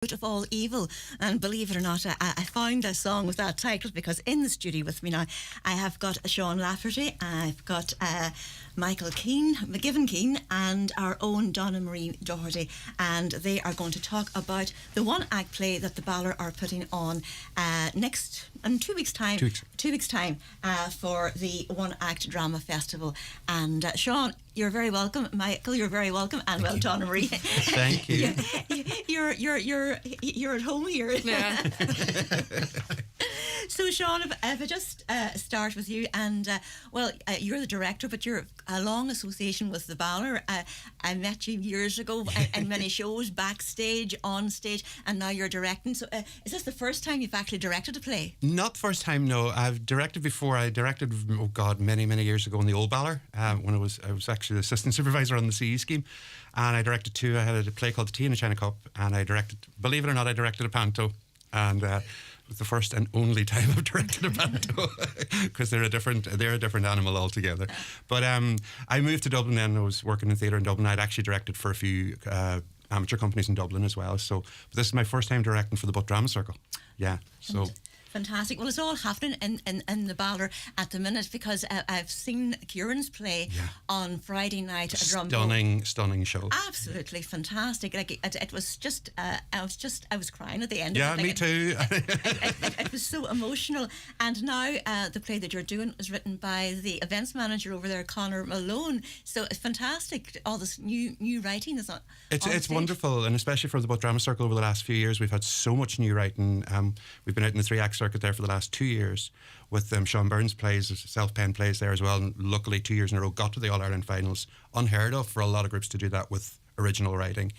Root of all evil, and believe it or not, I found a song with that title because in the studio with me now I have got Shaun Lafferty, I've got McGivern Keane, and our own Donna Marie Doherty, and they are going to talk about the one act play that the Ballard are putting on next in 2 weeks' time. 2 weeks' time for the One Act Drama Festival. And Shaun, you're very welcome. Michael, you're very welcome, and well done, Marie. Thank you. You're at home here. Yeah. So, Shaun, if I just start with you, and you're the director, but you're a long association with the Ballard. I met you years ago in many shows, backstage, on stage, and now you're directing. So, is this the first time you've actually directed a play? Not the first time, no. I've directed before. I directed, many years ago in the old Ballard, when I was actually the assistant supervisor on the CE scheme, and I directed two. I had a play called The Tea in the China Cup, and I directed, believe it or not, I directed a panto, and it was the first and only time I've directed a panto because they're a different animal altogether. But I moved to Dublin then. I was working in theatre in Dublin. I'd actually directed for a few amateur companies in Dublin as well. So this is my first time directing for the Butt Drama Circle. Yeah, so. Fantastic. Well, it's all happening in the Ballard at the minute because I've seen Curran's play on Friday night. Stunning show. Absolutely fantastic. Like it was just, I was crying at the end. Yeah, of it. me too. It was so emotional. And now the play that you're doing is written by the events manager over there, Conor Malone. So it's fantastic. All this new writing is on. It's wonderful, and especially for the Butt Drama Circle over the last few years, we've had so much new writing. We've been out in the 3-act circuit there for the last 2 years with Sean Byrne's plays, self-penned plays there as well, and luckily 2 years in a row got to the All-Ireland finals. Unheard of for a lot of groups to do that with original writing,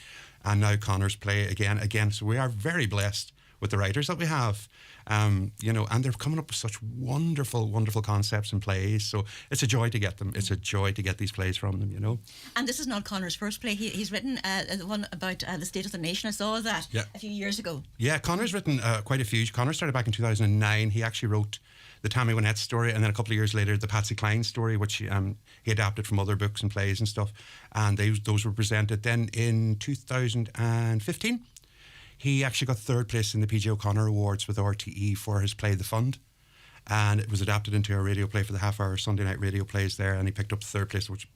and now Conor's play again, so we are very blessed with the writers that we have, and they're coming up with such wonderful concepts and plays, so it's a joy to get them. It's a joy to get these plays from them, And this is not Conor's first play. He's written the one about the state of the nation. I saw that a few years ago. Yeah, Conor's written quite a few. Conor started back in 2009. He actually wrote the Tammy Wynette story, and then a couple of years later the Patsy Cline story, which he adapted from other books and plays and stuff, and those were presented. Then in 2015 he actually got third place in the PJ O'Connor Awards with RTE for his play The Fund, and it was adapted into a radio play for the half-hour Sunday night radio plays there, and he picked up third place, which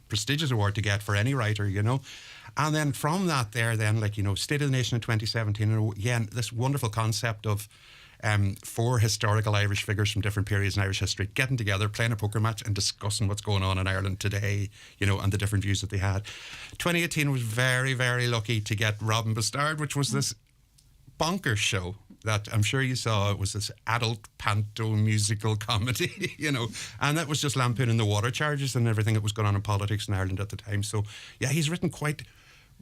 prestigious award to get for any writer, And then from that State of the Nation in 2017, and again, this wonderful concept of 4 historical Irish figures from different periods in Irish history getting together, playing a poker match and discussing what's going on in Ireland today, and the different views that they had. 2018 was very, very lucky to get Robin Bastard, which was this bonkers show that I'm sure you saw. It was this adult panto musical comedy, and that was just lampooning the water charges and everything that was going on in politics in Ireland at the time. So, yeah, he's written quite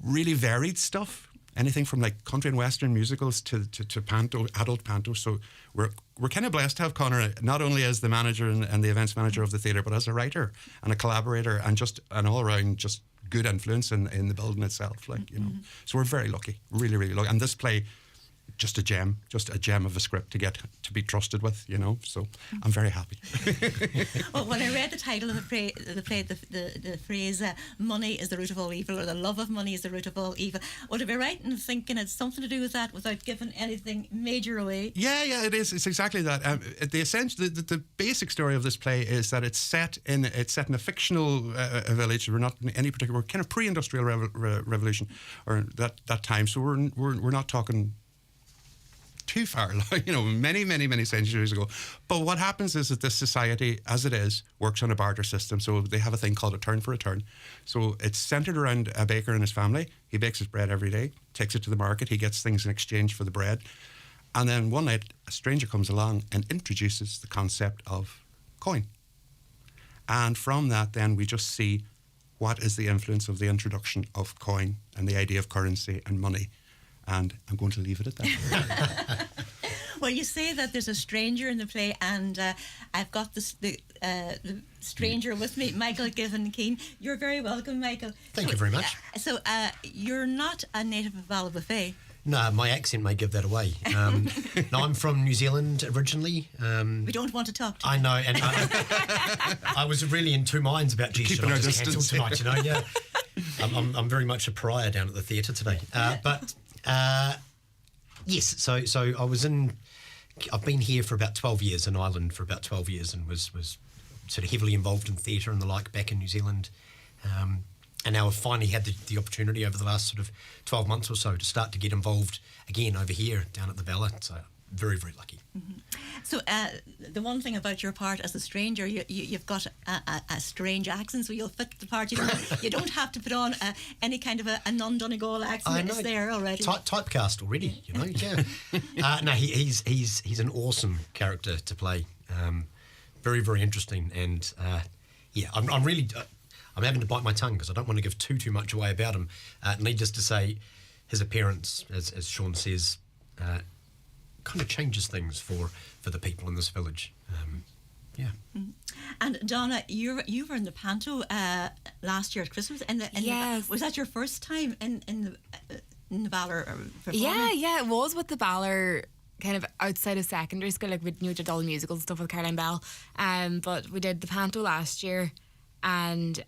really varied stuff. Anything from like country and western musicals to panto, adult panto. So we're kind of blessed to have Conor not only as the manager and the events manager of the theatre, but as a writer and a collaborator and just an all around just good influence in the building itself. So we're very lucky, really, really lucky. And this play, just a gem of a script to be trusted with, So I'm very happy. Well, when I read the title of the phrase "money is the root of all evil," or "the love of money is the root of all evil," would I be right in thinking it's something to do with that without giving anything major away? Yeah, it is. It's exactly that. The basic story of this play is that it's set in a fictional village. We're not in any particular. We're kind of pre-industrial revolution or that time. So we're not talking too far, many centuries ago. But what happens is that this society, as it is, works on a barter system. So they have a thing called a turn for a turn. So it's centred around a baker and his family. He bakes his bread every day, takes it to the market. He gets things in exchange for the bread. And then one night, a stranger comes along and introduces the concept of coin. And from that, then, we just see what is the influence of the introduction of coin and the idea of currency and money. And I'm going to leave it at that. Well, you say that there's a stranger in the play, and I've got the stranger with me, Michael Given Keane. You're very welcome, Michael. Thank you very much. So you're not a native of Ballybofey. No, my accent may give that away. No, I'm from New Zealand originally. We don't want to talk to you. I know, and I was really in two minds about should I just cancel tonight, Yeah. I'm very much a pariah down at the theatre today. But Yes, so I was in. I've been here for about 12 years, in Ireland for about 12 years, and was sort of heavily involved in theatre and the like back in New Zealand. And now I've finally had the opportunity over the last sort of 12 months or so to start to get involved again over here down at the Bella. So very, very lucky. Mm-hmm. So the one thing about your part as a stranger, you've got a strange accent, so you'll fit the part. You don't have to put on any kind of a non-Donegal accent. It's there already. Typecast already, yeah. No, he's an awesome character to play. Very, very interesting. And I'm really... I'm having to bite my tongue because I don't want to give too much away about him. Needless to say, his appearance, as Shaun says, kind of changes things for the people in this village. Mm-hmm. And Donna, you were in the Panto last year at Christmas. Yes. Was that your first time in the Ballor performing? Yeah, it was with the Ballor, kind of outside of secondary school. Like we did all the musicals and stuff with Caroline Bell. But we did the Panto last year. And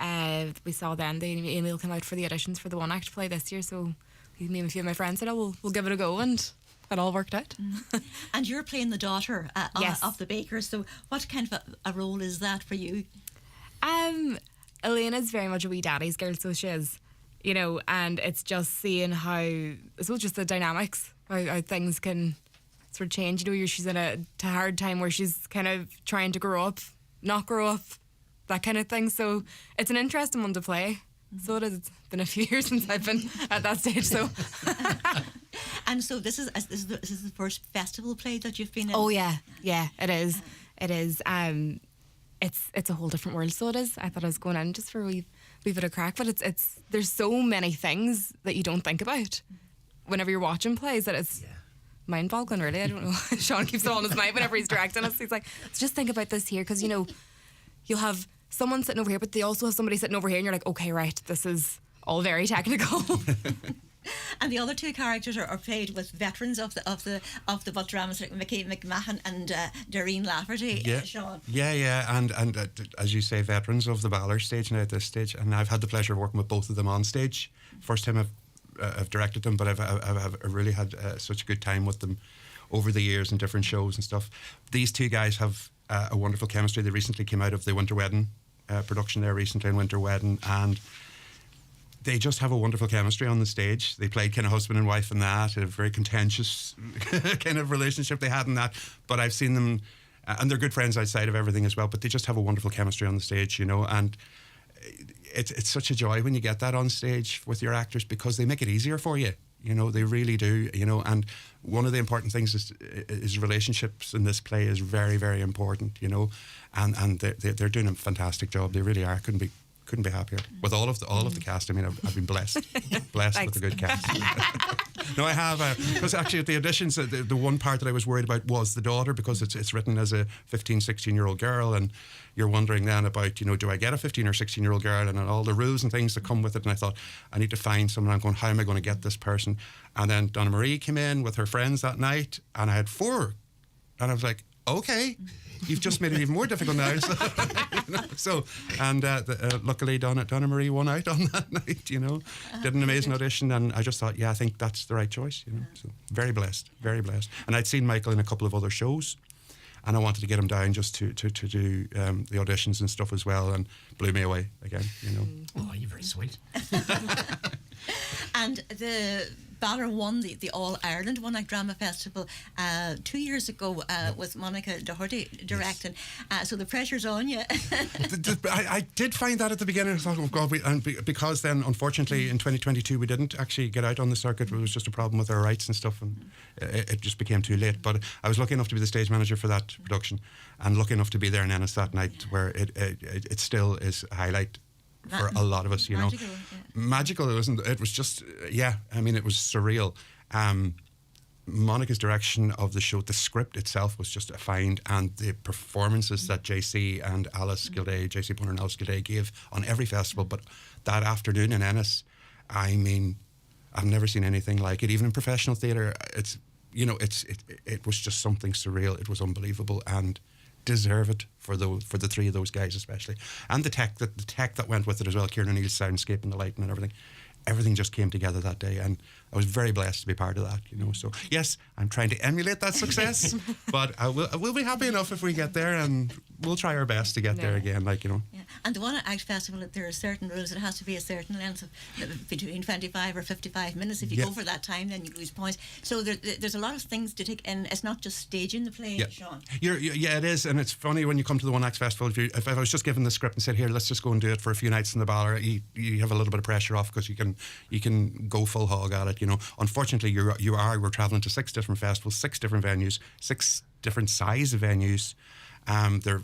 we saw then the email come out for the auditions for the one act play this year, so me and a few of my friends said, we'll give it a go, and it all worked out. Mm-hmm. And you're playing the daughter yes. of the baker, so what kind of a role is that for you? Elena's very much a wee daddy's girl, so she is, and it's just seeing how, it's just the dynamics, how things can sort of change. She's in a hard time where she's kind of trying to grow up, not grow up, that kind of thing. So it's an interesting one to play. So it is. It's been a few years since I've been at that stage. So, and so this is the first festival play that you've been in. Oh yeah, it is. It is. It's a whole different world. So it is. I thought I was going in just for a wee bit of crack, but it's there's so many things that you don't think about whenever you're watching plays that it's. Yeah. Mind-boggling, really. I don't know. Shaun keeps it on his mind whenever he's directing us. He's like, let's just think about this here, because you'll have someone sitting over here, but they also have somebody sitting over here, and you're like, okay, right, this is all very technical. And the other two characters are played with veterans of the butt dramas, like Mickey McMahon and Doreen Lafferty. Yeah, Shaun. Yeah, and as you say, veterans of the Ballor stage now at this stage, and I've had the pleasure of working with both of them on stage. First time I've directed them, but I've really had such a good time with them over the years in different shows and stuff. These two guys have a wonderful chemistry. They recently came out of the Winter Wedding production there recently in Winter Wedding, and they just have a wonderful chemistry on the stage. They played kind of husband and wife in that, a very contentious kind of relationship they had in that, but I've seen them, and they're good friends outside of everything as well, but they just have a wonderful chemistry on the stage, and it's such a joy when you get that on stage with your actors, because they make it easier for you. They really do, and one of the important things is relationships in this play is very, very important, and they're doing a fantastic job. They really are. Couldn't be happier with all of the cast. I mean, I've been blessed with a good cast. No, I have, because actually at the auditions, the one part that I was worried about was the daughter, because it's written as a 15, 16-year-old girl, and you're wondering then about, do I get a 15 or 16-year-old girl, and all the rules and things that come with it. And I thought, I need to find someone. I'm going, how am I going to get this person? And then Donna Marie came in with her friends that night, and I had 4, and I was like, okay, you've just made it even more difficult now. Luckily Donna Marie won out on that night, did an amazing audition, and I just thought, I think that's the right choice, so very blessed. And I'd seen Michael in a couple of other shows, and I wanted to get him down just to do the auditions and stuff as well, and blew me away again, Oh, you're very sweet. And the Ballor won the All Ireland One Act Drama Festival 2 years ago with Monica Doherty directing. Yes. So the pressure's on you. I did find that at the beginning. I thought, oh God, because then unfortunately in 2022 we didn't actually get out on the circuit. It was just a problem with our rights and stuff, and it just became too late. But I was lucky enough to be the stage manager for that production, and lucky enough to be there in Ennis that night, where it still is a highlight for a lot of us, Magical, it wasn't. It was just, I mean, it was surreal. Monica's direction of the show, the script itself was just a find, and the performances that JC and Alice Gilday, JC Bunner and Alice Gilday gave on every festival, but that afternoon in Ennis, I mean, I've never seen anything like it. Even in professional theatre, it was just something surreal. It was unbelievable, and deserve it for the three of those guys especially, and the tech that went with it as well. Kieran O'Neill's soundscape and the lighting and everything, everything just came together that day, and I was very blessed to be part of that, So yes, I'm trying to emulate that success, but we'll be happy enough if we get there, and we'll try our best to get there again, Yeah. And the One Act Festival, there are certain rules. It has to be a certain length of between 25 or 55 minutes. If you go for that time, then you lose points. So there's a lot of things to take in. It's not just staging the play, Shaun. Yeah, it is, and it's funny when you come to the One Act Festival. If I was just given the script and said, "Here, let's just go and do it for a few nights in the Ballard," you have a little bit of pressure off because you can go full hog at it. Unfortunately, we're travelling to 6 different festivals, 6 different venues, 6 different size of venues.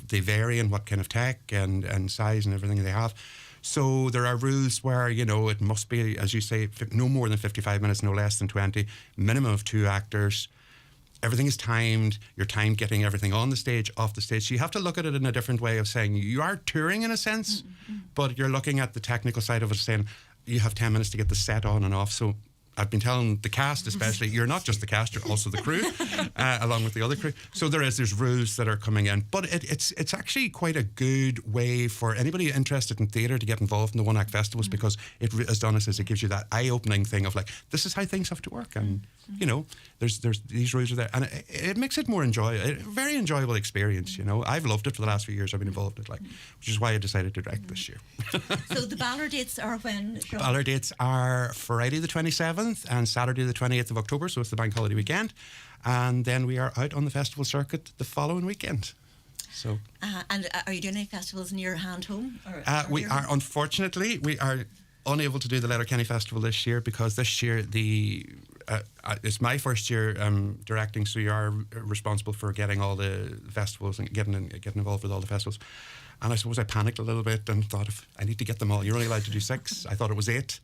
They vary in what kind of tech and size and everything they have. So there are rules where, it must be, as you say, no more than 55 minutes, no less than 20, minimum of 2 actors. Everything is timed. You're timed getting everything on the stage, off the stage. So you have to look at it in a different way of saying you are touring in a sense, but you're looking at the technical side of it, saying you have 10 minutes to get the set on and off. So I've been telling the cast especially, you're not just the cast, you're also the crew, along with the other crew. So there's rules that are coming in. But it's actually quite a good way for anybody interested in theatre to get involved in the One Act Festivals, because as Donna says, it gives you that eye-opening thing of like, this is how things have to work. And, there's these rules are there. And it makes it more a very enjoyable experience, I've loved it for the last few years I've been involved in it, which is why I decided to direct this year. So the Ballard dates are when, Shaun? Ballard dates are Friday the 27th and Saturday the 28th of October, so it's the bank holiday weekend. And then we are out on the festival circuit the following weekend. So, and are you doing any festivals near hand home? We are, unfortunately, we are unable to do the Letterkenny Festival this year, because this year it's my first year directing, so you are responsible for getting all the festivals and getting involved with all the festivals. And I suppose I panicked a little bit and thought, if I need to get them all, you're only allowed to do 6. I thought it was 8.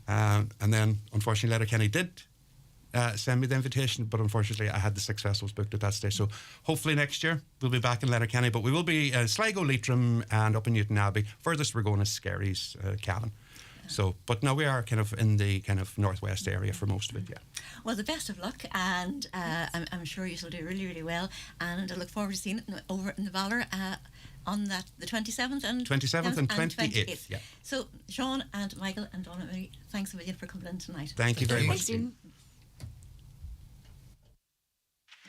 And then, unfortunately, Letterkenny did send me the invitation, but unfortunately, I had the 6 festivals booked at that stage. So hopefully next year, we'll be back in Letterkenny, but we will be Sligo, Leitrim, and up in Newton Abbey. Furthest we're going is Skerries, Cavan. So, but now we are kind of in the kind of northwest area for most of it, yeah. Well, the best of luck, and I'm sure you'll do really, really well, and I look forward to seeing it over in the Ballard on that the 27th and 28th. Yeah. So, Shaun and Michael and Donna, thanks a million for coming in tonight. Thank you very much.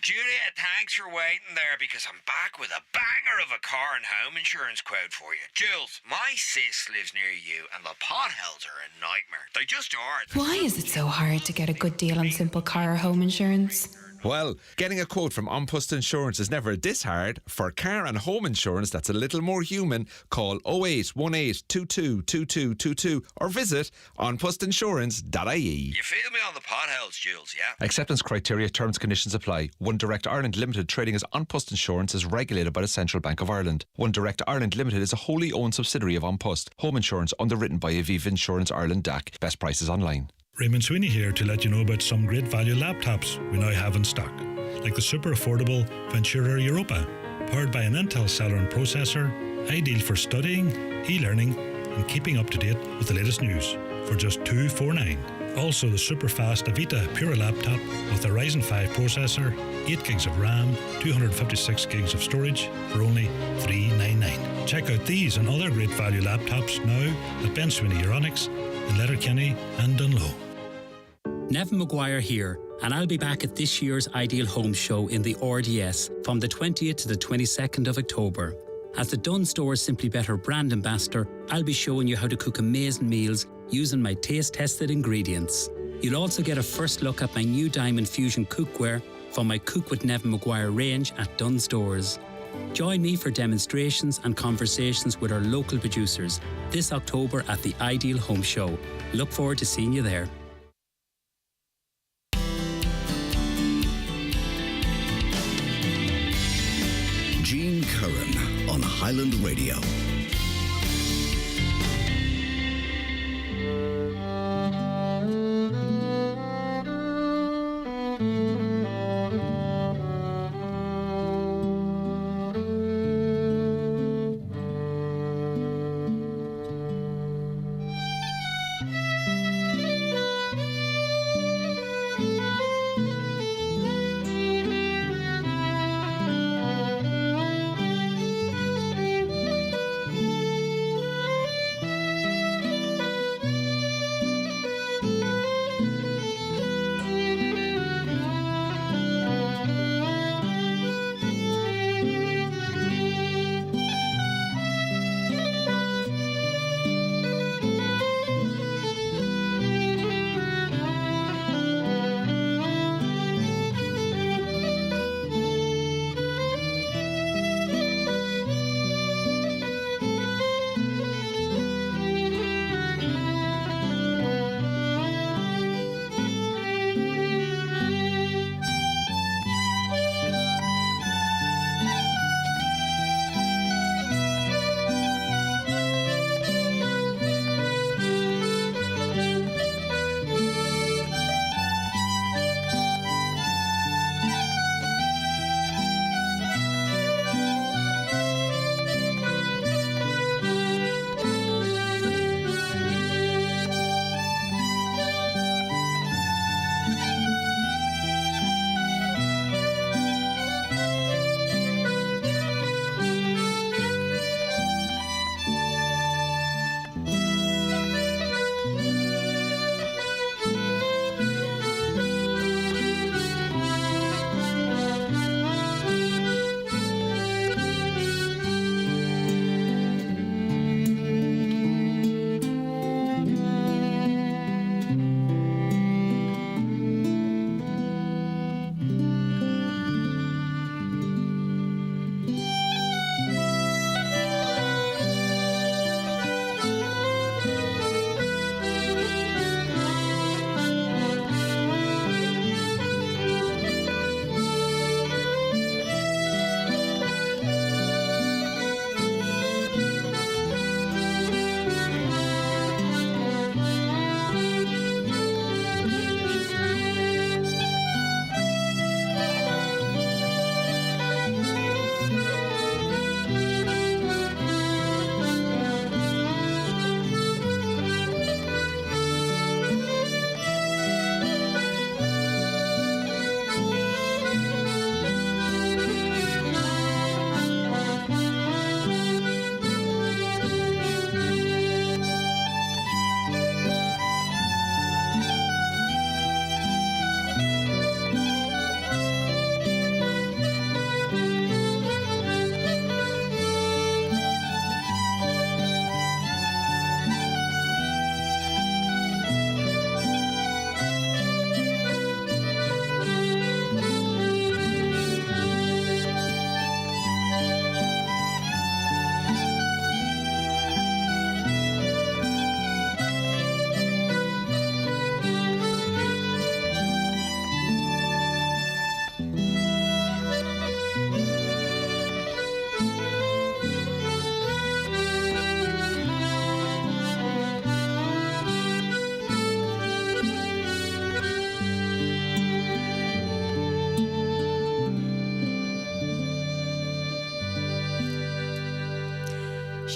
Juliet, thanks for waiting there, because I'm back with a banger of a car and home insurance quote for you. Jules, my sis lives near you and the potholes are a nightmare. They just are. Why is it so hard to get a good deal on simple car or home insurance? Well, getting a quote from An Post Insurance is never this hard. For car and home insurance that's a little more human, call 0818 22 2222 or visit onpostinsurance.ie. You feel me on the potholes, Jules, yeah? Acceptance criteria, terms, conditions apply. One Direct Ireland Limited trading as An Post Insurance is regulated by the Central Bank of Ireland. One Direct Ireland Limited is a wholly owned subsidiary of An Post. Home insurance underwritten by Aviva Insurance Ireland DAC. Best prices online. Raymond Sweeney here to let you know about some great value laptops we now have in stock, like the super affordable Ventura Europa, powered by an Intel Celeron processor, ideal for studying, e-learning and keeping up to date with the latest news, for just $249. Also the super fast Avita Pura laptop with a Ryzen 5 processor, 8 gigs of RAM, 256 gigs of storage for only $399. Check out these and other great value laptops now at Ben Sweeney Euronics in Letterkenny and Dunlow. Nevin Maguire here, and I'll be back at this year's Ideal Home Show in the RDS from the 20th to the 22nd of October. As the Dunn Store's Simply Better brand ambassador, I'll be showing you how to cook amazing meals using my taste-tested ingredients. You'll also get a first look at my new Diamond Fusion cookware from my Cook with Nevin Maguire range at Dunn Stores. Join me for demonstrations and conversations with our local producers this October at the Ideal Home Show. Look forward to seeing you there. Gene Curran on Highland Radio.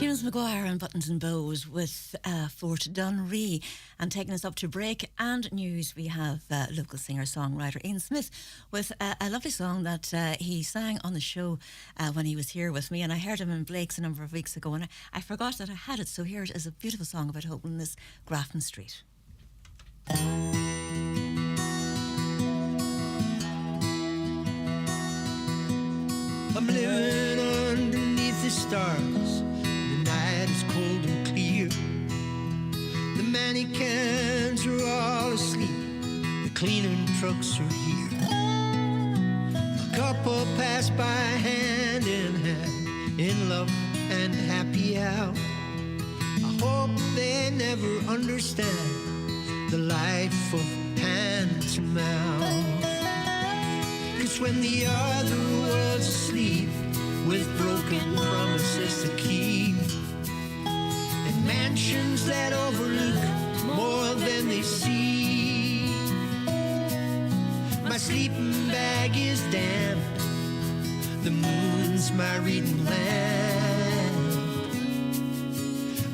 Seamus Maguire and Buttons and Bows with Fort Dunree. And taking us up to break and news, we have local singer-songwriter Ian Smith with a lovely song that he sang on the show when he was here with me. And I heard him in Blake's a number of weeks ago, and I forgot that I had it. So here it is, a beautiful song about homelessness, Grafton Street. I'm living underneath the stars. The night is cold and clear. The mannequins are all asleep. The cleaning trucks are here. A couple pass by hand in hand, in love and happy hour. I hope they never understand the life of hand to mouth. 'Cause when the other world's asleep, with broken promises to keep, and mansions that overlook more than they see, my sleeping bag is damp, the moon's my reading lamp.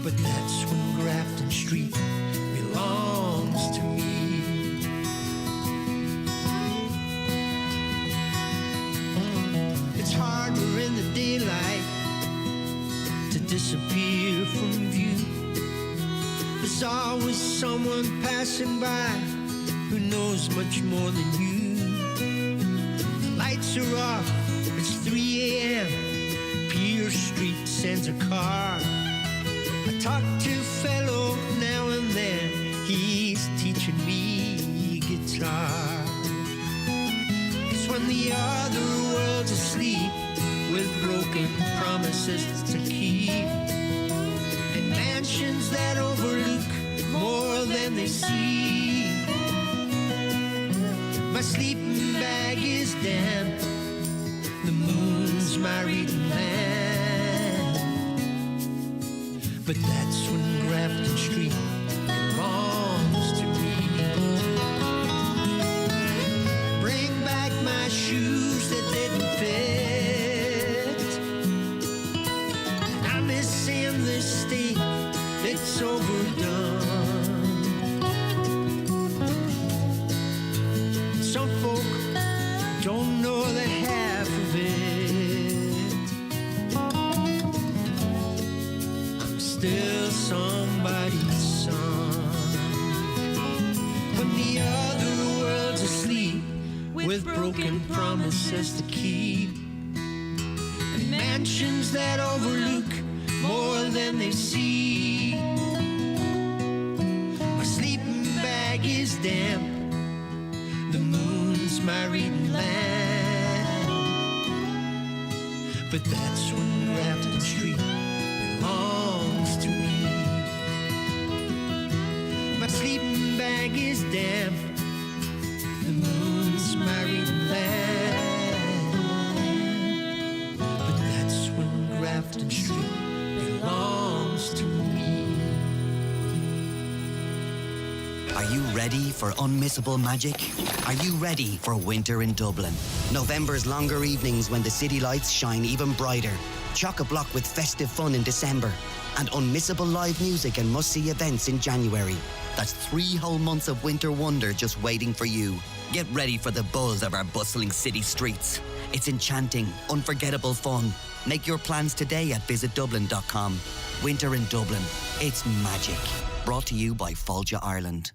But that's when Grafton Street belongs to me. It's harder in the daylight to disappear from view. There's always someone passing by who knows much more than you. The lights are off, it's 3 a.m. Pierce Street sends a car. I talk to a fellow now and then, he's teaching me guitar. When the other world's asleep, with broken promises to keep, and mansions that overlook more than they see, my sleeping bag is damp, the moon's my reading lamp. But that's when Grafton Street belongs to me. Bring back my shoes that didn't fit. I'm missing the state, it's overdone. Some folk don't know the half of it. I'm still somebody's son. When the other world's asleep, with broken promises to keep, and mansions that overlook more than they see, my sleeping bag is damp, the moon's my reading lamp. But that's when Grafton Street belongs to me. My sleeping bag is damp, the moon's my reading lamp. But that's when Grafton Street belongs to me. Are you ready for unmissable magic? Are you ready for winter in Dublin? November's longer evenings when the city lights shine even brighter. Chock-a-block with festive fun in December. And unmissable live music and must-see events in January. That's 3 whole months of winter wonder just waiting for you. Get ready for the buzz of our bustling city streets. It's enchanting, unforgettable fun. Make your plans today at visitdublin.com. Winter in Dublin. It's magic. Brought to you by Folja Ireland.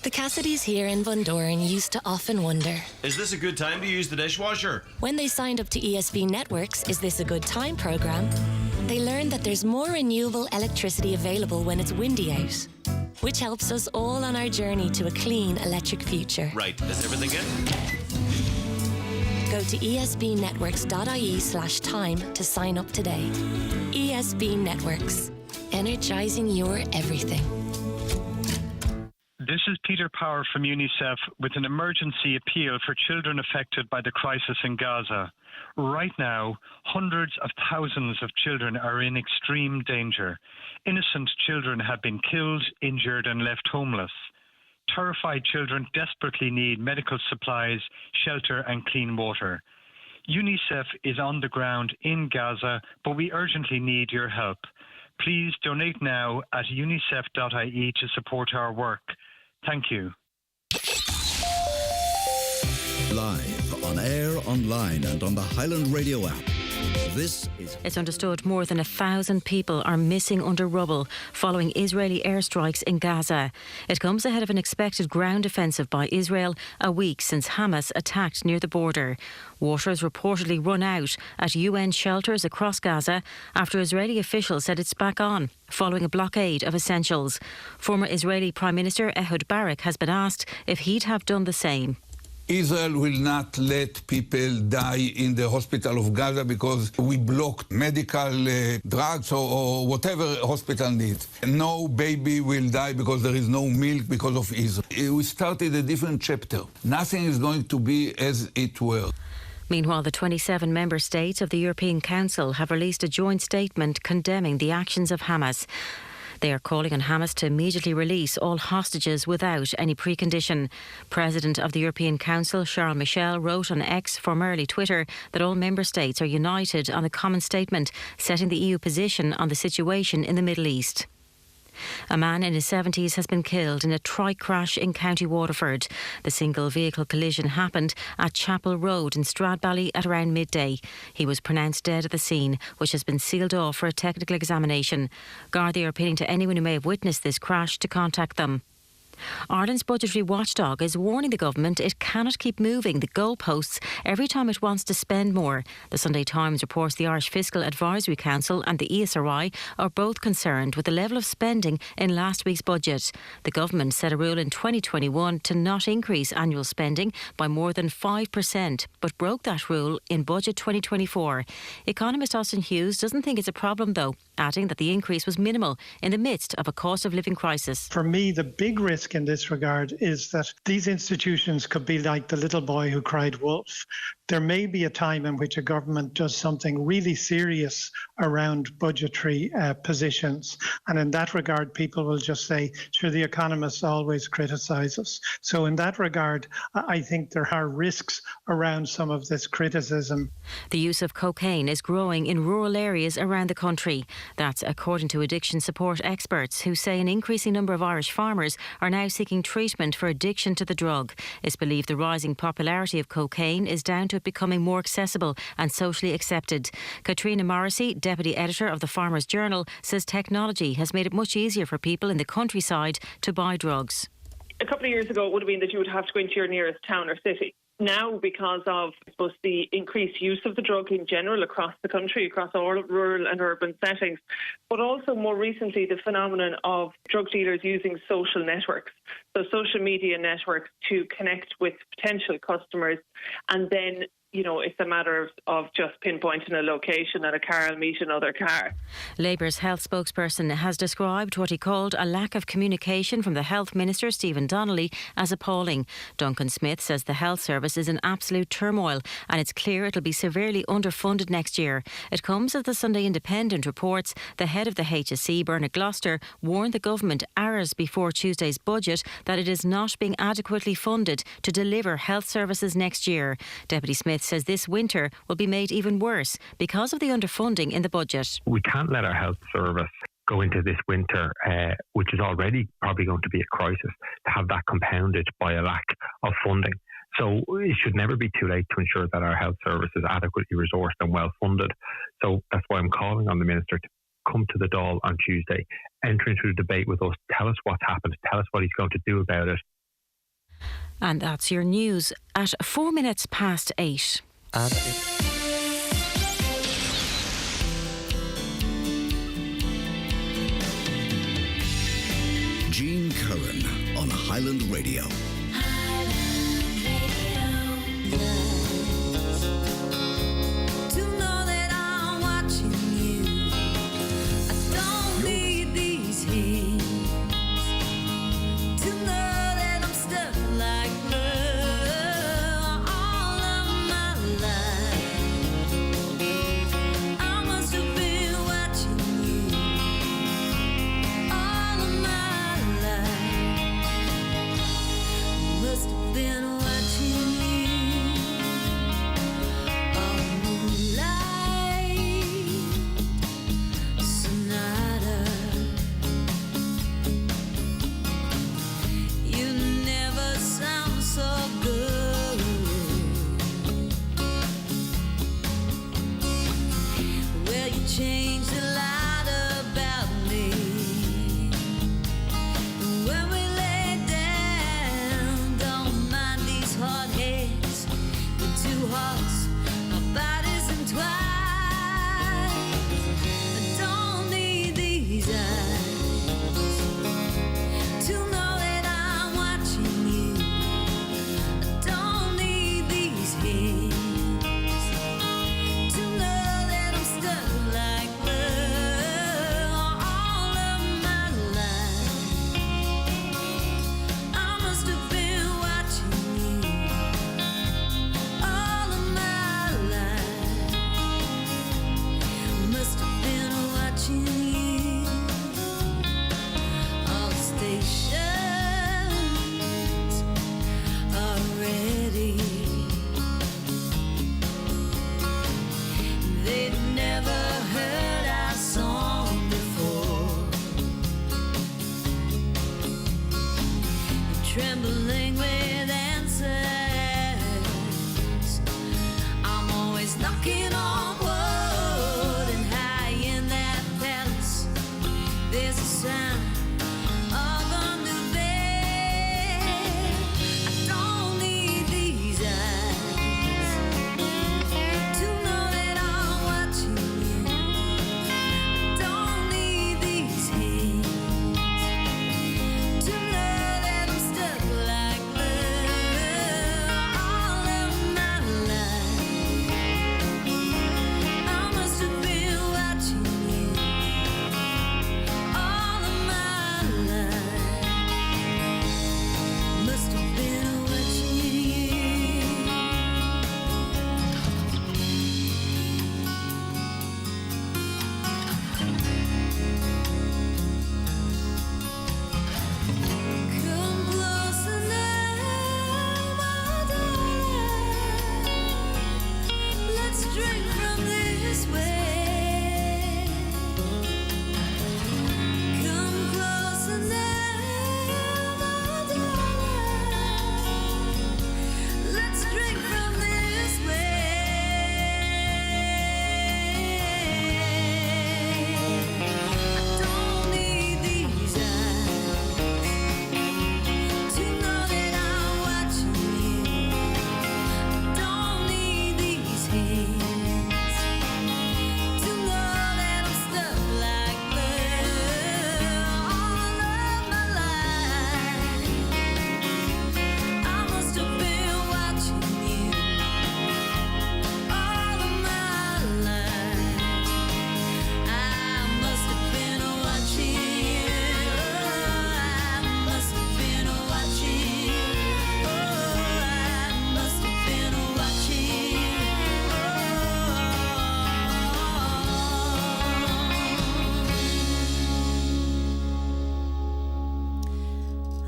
The Cassidys here in Bundoran used to often wonder, is this a good time to use the dishwasher? When they signed up to ESB Networks' Is This a Good Time programme, they learned that there's more renewable electricity available when it's windy out, which helps us all on our journey to a clean electric future. Right, is everything in? Go to esbnetworks.ie/time to sign up today. ESB Networks, energising your everything. This is Peter Power from UNICEF with an emergency appeal for children affected by the crisis in Gaza. Right now, hundreds of thousands of children are in extreme danger. Innocent children have been killed, injured, and left homeless. Terrified children desperately need medical supplies, shelter, and clean water. UNICEF is on the ground in Gaza, but we urgently need your help. Please donate now at unicef.ie to support our work. Thank you. Live, on air, online and on the Highland Radio app. This is... It's understood more than 1,000 people are missing under rubble following Israeli airstrikes in Gaza. It comes ahead of an expected ground offensive by Israel a week since Hamas attacked near the border. Water has reportedly run out at UN shelters across Gaza after Israeli officials said it's back on, following a blockade of essentials. Former Israeli Prime Minister Ehud Barak has been asked if he'd have done the same. Israel will not let people die in the hospital of Gaza because we blocked medical drugs or whatever hospital needs. No baby will die because there is no milk because of Israel. We started a different chapter. Nothing is going to be as it were. Meanwhile, the 27 member states of the European Council have released a joint statement condemning the actions of Hamas. They are calling on Hamas to immediately release all hostages without any precondition. President of the European Council, Charles Michel, wrote on X, formerly Twitter, that all member states are united on a common statement setting the EU position on the situation in the Middle East. A man in his 70s has been killed in a trike crash in County Waterford. The single vehicle collision happened at Chapel Road in Stradbally at around midday. He was pronounced dead at the scene, which has been sealed off for a technical examination. Gardaí are appealing to anyone who may have witnessed this crash to contact them. Ireland's budgetary watchdog is warning the government it cannot keep moving the goalposts every time it wants to spend more. The Sunday Times reports the Irish Fiscal Advisory Council and the ESRI are both concerned with the level of spending in last week's budget. The government set a rule in 2021 to not increase annual spending by more than 5%, but broke that rule in Budget 2024. Economist Austin Hughes doesn't think it's a problem though, adding that the increase was minimal in the midst of a cost of living crisis. For me, the big risk in this regard is that these institutions could be like the little boy who cried wolf. There may be a time in which a government does something really serious around budgetary positions. And in that regard, people will just say, sure, the economists always criticise us. So in that regard, I think there are risks around some of this criticism. The use of cocaine is growing in rural areas around the country. That's according to addiction support experts who say an increasing number of Irish farmers are now seeking treatment for addiction to the drug. It's believed the rising popularity of cocaine is down to it becoming more accessible and socially accepted. Katrina Morrissey, Deputy Editor of the Farmers Journal, says technology has made it much easier for people in the countryside to buy drugs. A couple of years ago, it would have been that you would have to go into your nearest town or city. Now, because of, I suppose, the increased use of the drug in general across the country, across all rural and urban settings, but also more recently the phenomenon of drug dealers using social networks, so social media networks to connect with potential customers, and then it's a matter of just pinpointing a location and a car will meet another car. Labour's health spokesperson has described what he called a lack of communication from the Health Minister, Stephen Donnelly, as appalling. Duncan Smith says the health service is in absolute turmoil and it's clear it'll be severely underfunded next year. It comes as the Sunday Independent reports the head of the HSE, Bernard Gloucester, warned the government hours before Tuesday's budget that it is not being adequately funded to deliver health services next year. Deputy Smith says this winter will be made even worse because of the underfunding in the budget. We can't let our health service go into this winter, which is already probably going to be a crisis, to have that compounded by a lack of funding. So it should never be too late to ensure that our health service is adequately resourced and well funded. So that's why I'm calling on the Minister to come to the Dáil on Tuesday, enter into a debate with us, tell us what's happened, tell us what he's going to do about it. And that's your news at 8 minutes past 8. Jean Curran on Highland Radio.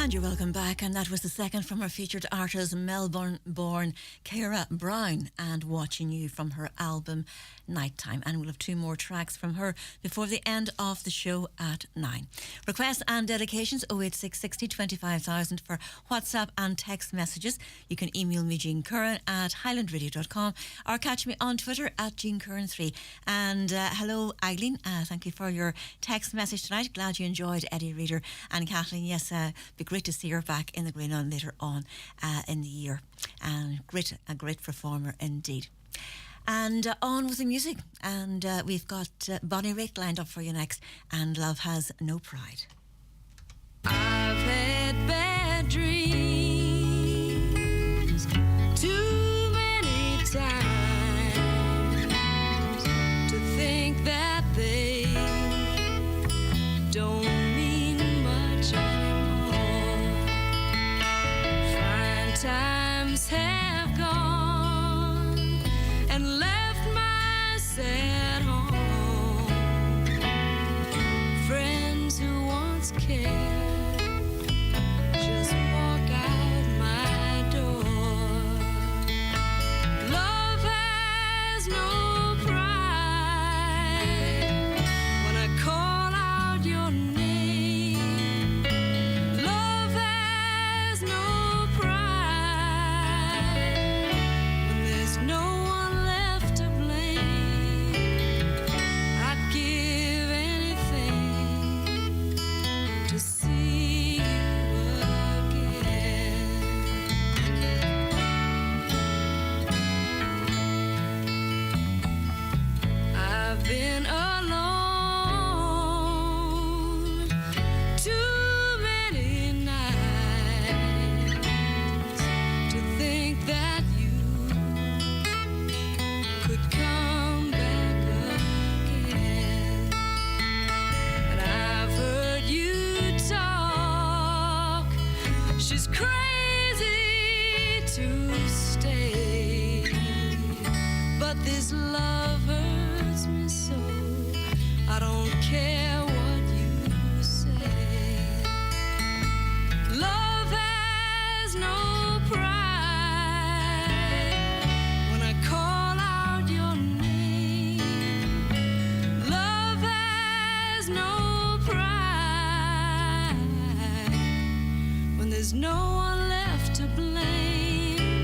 And you're welcome back, and that was the second from our featured artist, Melbourne-born Cara Brown, and Watching You from her album Nighttime. And we'll have two more tracks from her before the end of the show at 9. Requests and dedications 086 60 25,000 for WhatsApp and text messages. You can email me, Jean Curran, at highlandradio.com, or catch me on Twitter at JeanCurran3. And hello, Eileen. Thank you for your text message tonight. Glad you enjoyed Eddie Reader. And Kathleen, yes, be great to see her back in the Green On later on in the year. And a great performer indeed. And on with the music. And we've got Bonnie Raitt lined up for you next. And Love Has No Pride. I've had bad dreams too many times to think that they don't mean much anymore. Fine times have gone and left my sad home. Friends who once cared just walk out my door. Love has no pride when I call out your name. Love has no pride when there's no one left to blame. I'd give anything to see you again. I've been alone too many nights to think that you could come back again. And I've heard you talk. She's crazy to stay, but this love hurts me so. I don't care what you say. Love has no pride when I call out your name. Love has no pride when there's no one left to blame.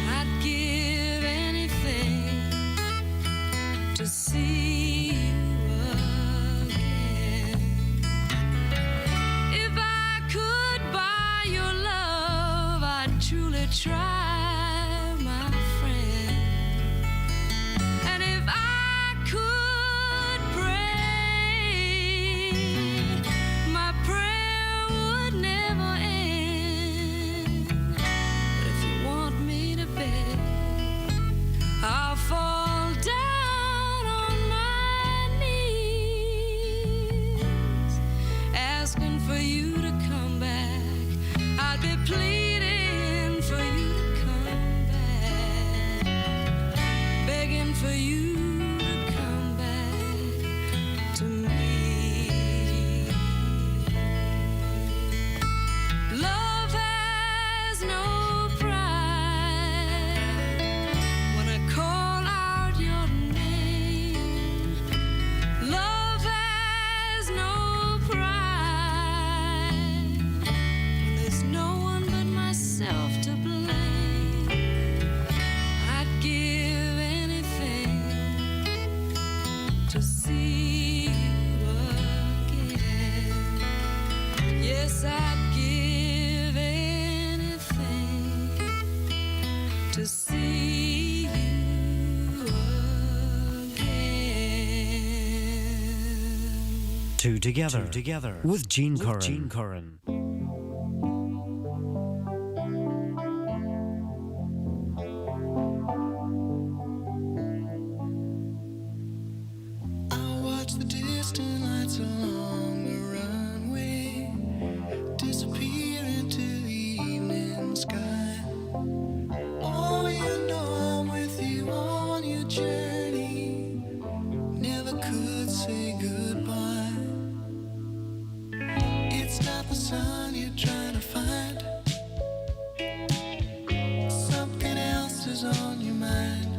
I'd give anything to see you again. If I could buy your love, I'd truly try, my friend. And if I could pray, my prayer would never end. But if you want me to beg, I'll fall down on my knees, asking for you to come back. I'd be pleading for you to come back, begging for you to come back to me. Love has no pride when I call out your name. Love has no pride when there's no one but myself to blame. I'd give anything to see you again. Yes, I'd give anything to see you again. Two Together with Jean Curran. I watch the distant lights along the runway disappear into the evening sky. Oh, you know I'm with you on your journey. Never could say goodbye. It's not the sun. your mind.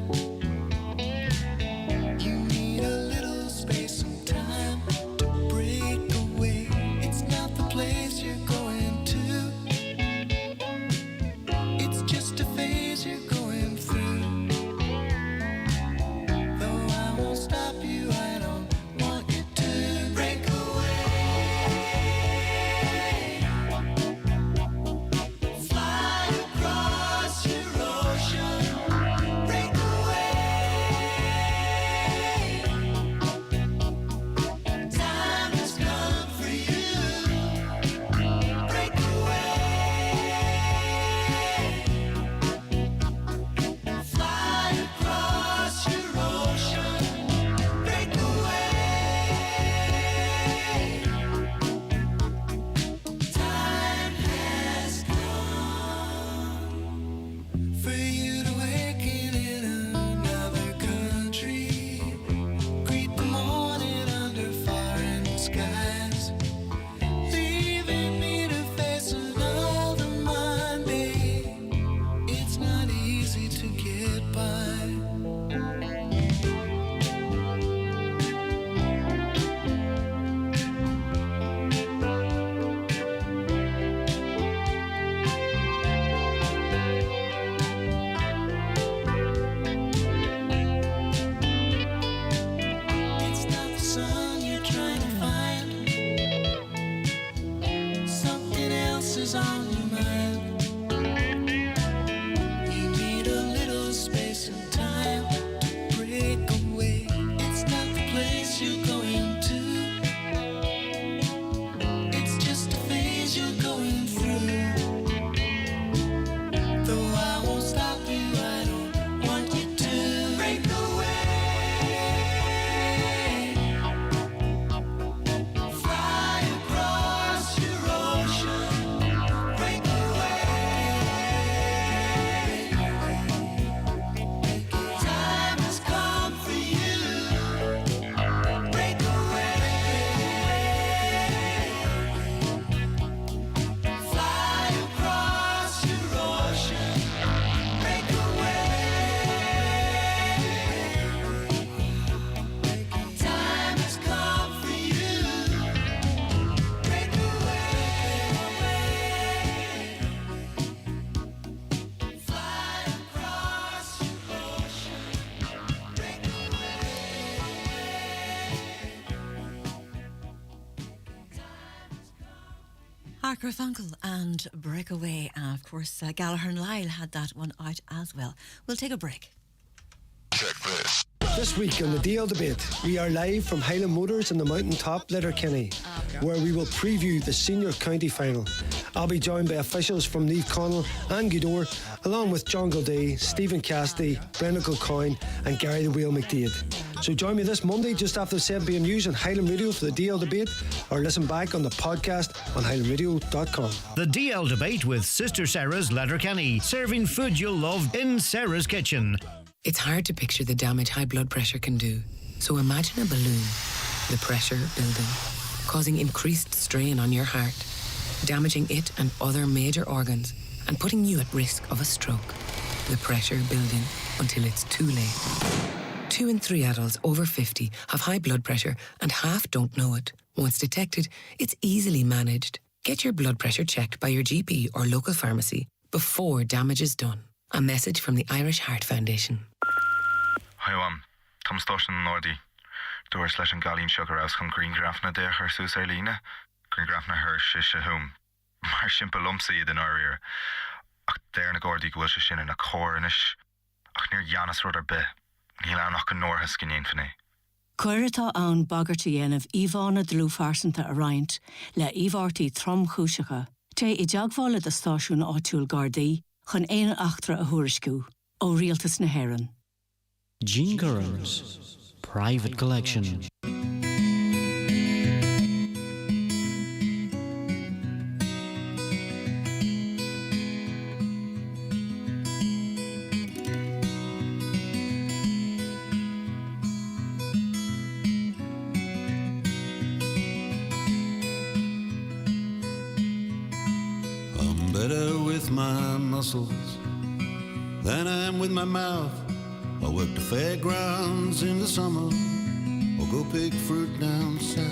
You need a little space and time to break away. It's not the place you're going to. It's just a phase you're going through. Though I won't stop you, I don't want you to break away. Fly across your ocean. Break away. Time has come for you. Break away. Fly across your ocean. Break away. Time has come for you to awaken in another country. Greet the morning under foreign skies. Leaving me to face another Monday. It's not easy to get by. It's not the sun you're trying to find. Something else is on your mind. You need a little space and time to break away. It's not the place you're going to. It's just a phase you're going through. Though I won't stop you, I don't want you to break away. Fly across your ocean. Break away. Time has come for you. Break away. Fly across your ocean. Break away. Time has come for you. Break away. Fly across your ocean. Break Harker Funkel and Breakaway. And of course, Gallagher and Lyle had that one out as well. We'll take a break. This week on the DL Debate, we are live from Highland Motors in the mountaintop Letterkenny, where we will preview the senior county final. I'll be joined by officials from Niamh Connell and Gweedore, along with John Gilday, Stephen Cassidy, Brendan Kilcoyne and Gary the Wheel McDade. So join me this Monday just after 7pm news on Highland Radio for the DL Debate, or listen back on the podcast on highlandradio.com. The DL Debate with Sister Sarah's Letterkenny, serving food you'll love in Sarah's kitchen. It's hard to picture the damage high blood pressure can do. So imagine a balloon, the pressure building, causing increased strain on your heart, damaging it and other major organs, and putting you at risk of a stroke. The pressure building until it's too late. 2 in 3 adults over 50 have high blood pressure and half don't know it. Once detected, it's easily managed. Get your blood pressure checked by your GP or local pharmacy before damage is done. A message from the Irish Heart Foundation. Hi, Tom Stoshan Nordi. Doors leis an galín sugar aus chun greengraf na déach ar sús ar lína. Greengraf na her shisha hum. Mar simple lumsa iad in áir. Ach déir na gordi gwil se sin in a córanis. Ach níor Janis rud ar be. Níl annach an northas gin fanny. Cuireatá ann bagart dhéanamh Ívána dlúfarsanta a roinnt le íbhartaí trom chúiseacha. Té I deaghála de stáisiún áitiúil Gardaí chun éana achtra a thuairisciú ó rialtas na Héireann. Jean Curran's Private Collection. I'm better with my muscles than I am with my mouth. I work the fairgrounds in the summer, or go pick fruit down south.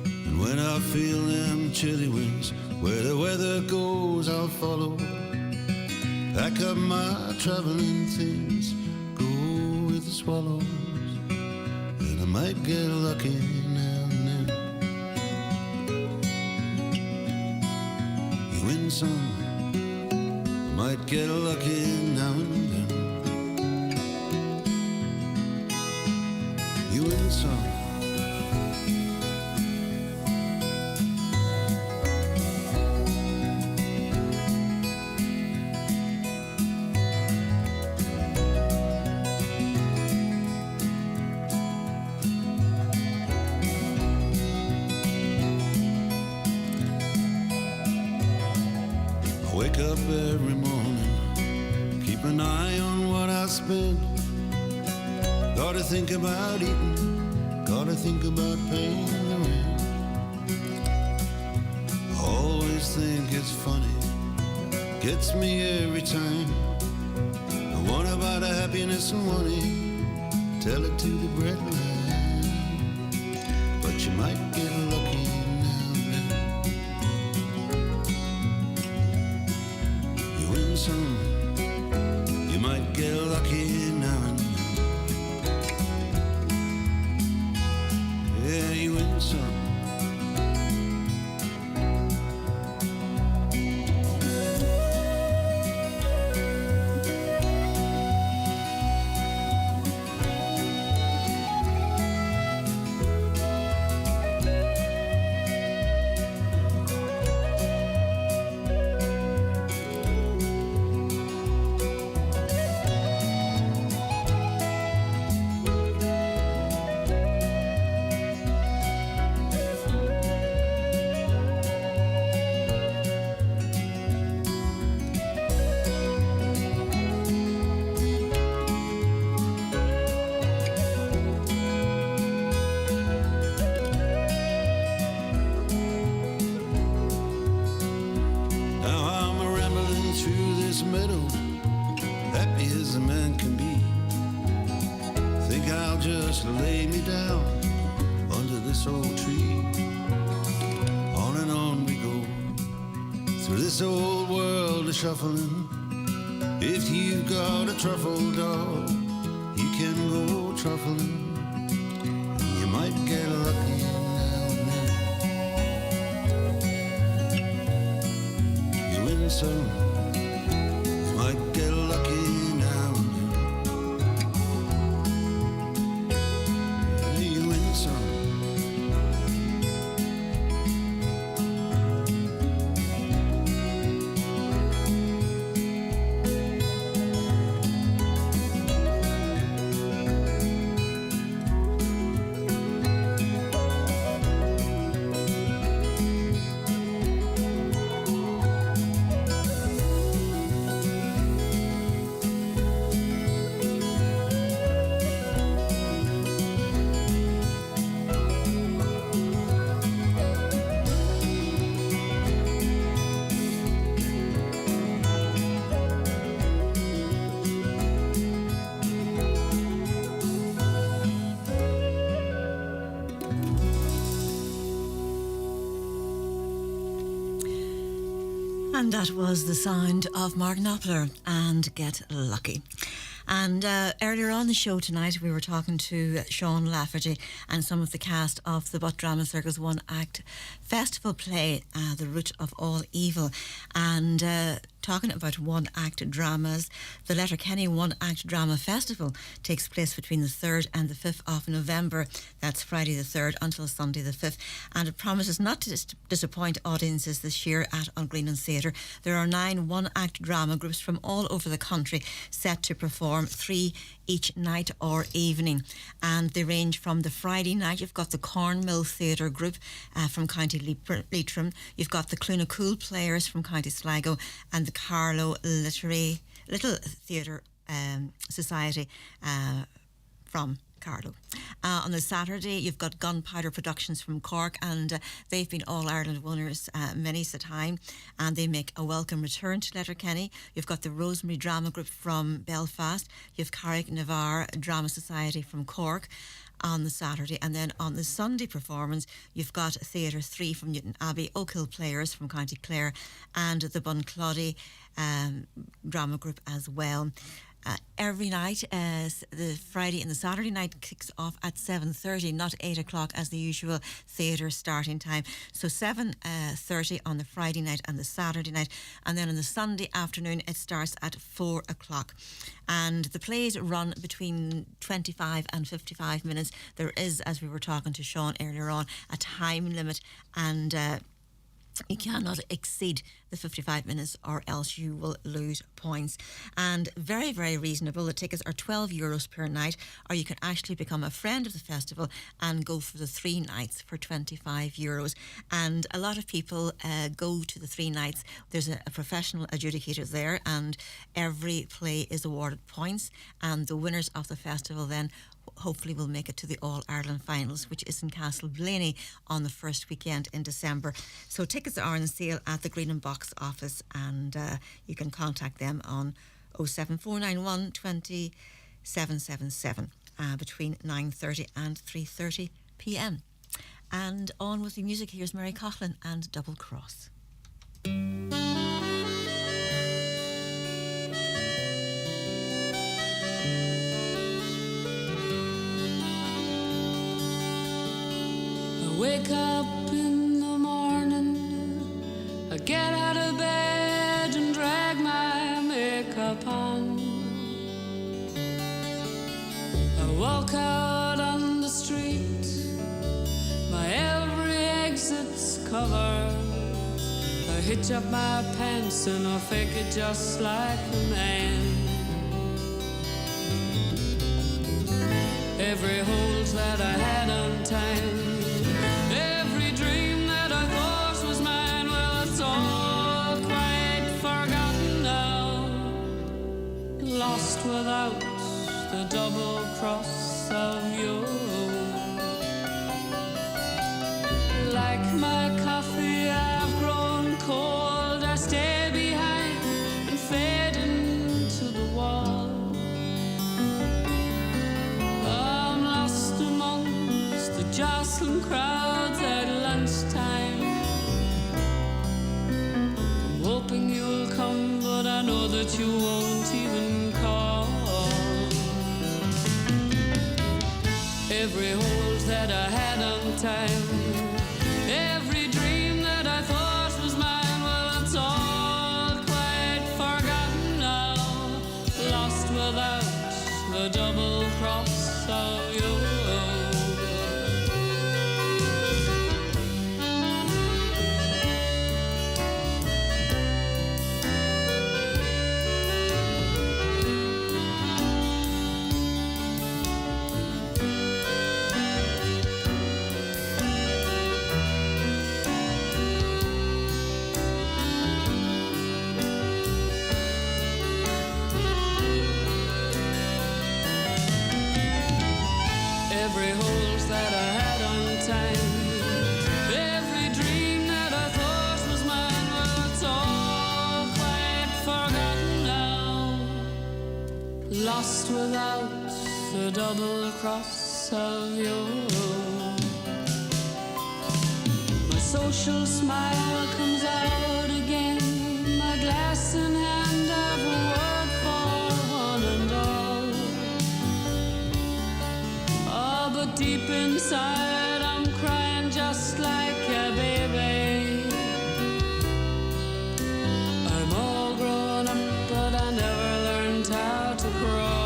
And when I feel them chilly winds, where the weather goes I'll follow. Pack up my traveling things, go with the swallows, and I might get lucky now and then. You win some, I might get lucky now and then. You win some. Wake up every morning, keep an eye on what I spend. Gotta think about eating, gotta think about paying the rent. I always think it's funny, gets me every time. I want about a happiness and money, tell it to the breadline. But you might get lucky now and then. You win some, you might get lucky now and then. Yeah, you win some. Shuffling. If you've got a truffle dog, you can go truffling. You might get lucky now and then. You win some, you might get lucky now and then. You win some. And that was the sound of Mark Knopfler and Get Lucky. And earlier on the show tonight, we were talking to Shaun Lafferty and some of the cast of the Butt Drama Circus one-act festival play, The Root of All Evil. And talking about one-act dramas, the Letterkenny One-Act Drama Festival takes place between the 3rd and the 5th of November. That's Friday the 3rd until Sunday the 5th. And it promises not to disappoint audiences this year at Green and Theatre. There are 9 one-act drama groups from all over the country set to perform 3 each night or evening, and they range from the Friday night. You've got the Cornmill Theatre Group from County Leitrim, you've got the Clunacool Players from County Sligo, and the Carlow Little Theatre Society from Carlo. On the Saturday, you've got Gunpowder Productions from Cork, and they've been All-Ireland winners many a time, and they make a welcome return to Letterkenny. You've got the Rosemary Drama Group from Belfast. You've Carrick Navarre Drama Society from Cork on the Saturday, and then on the Sunday performance you've got Theatre 3 from Newton Abbey, Oak Hill Players from County Clare, and the Buncloddy Drama Group as well. Every night, the Friday and the Saturday night kicks off at 7:30, not 8 o'clock as the usual theatre starting time. So 7:30 on the Friday night and the Saturday night, and then on the Sunday afternoon it starts at 4 o'clock. And the plays run between 25 and 55 minutes. There is, as we were talking to Shaun earlier on, a time limit, and you cannot exceed the 55 minutes or else you will lose points. And very, very reasonable. The tickets are €12 per night, or you can actually become a friend of the festival and go for the 3 nights for €25. And a lot of people go to the 3 nights. There's a professional adjudicator there, and every play is awarded points, and the winners of the festival then hopefully will make it to the All-Ireland finals, which is in Castleblaney on the first weekend in December. So tickets are on sale at the Green and Box office, and you can contact them on 07491 20 777 between 9:30 and 3:30 p.m. And on with the music, here's Mary Coughlin and Double Cross. Wake up in the morning, I get out of bed and drag my makeup on. I walk out on the street, my every exit's covered. I hitch up my pants and I fake it just like a man. Every hold that I had on time, every dream that I thought was mine, well, it's all quite forgotten now. Lost without the double cross of you. Like my coffee, I've grown cold. I stay behind and fade into the wall. I'm lost amongst the jostling crowds at lunchtime. I'm hoping you'll come, but I know that you won't even call. Every hold that I had on time, every dream that I thought was mine, well, it's all quite forgotten now. Lost without the double cross of you. Every hold that I had on time, every dream that I thought was mine, well, it's all quite forgotten now. Lost without the double cross of you. My social smile comes out again, my glass in hand, I've a word for one and all. Oh, but deep inside I'm crying just like a baby. I'm all grown up, but I never learned how to crawl.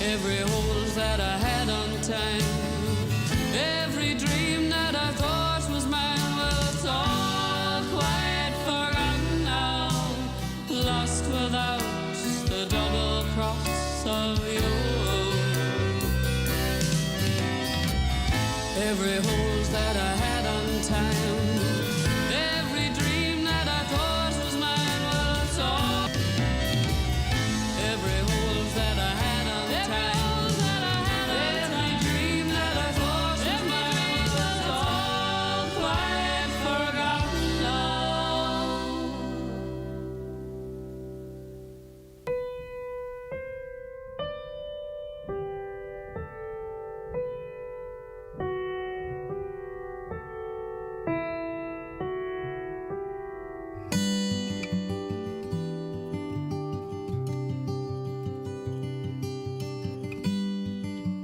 Every hold that I had on time, every dream that I thought was mine, well, it's all quite forgotten now. Lost without the double cross of you. Every hold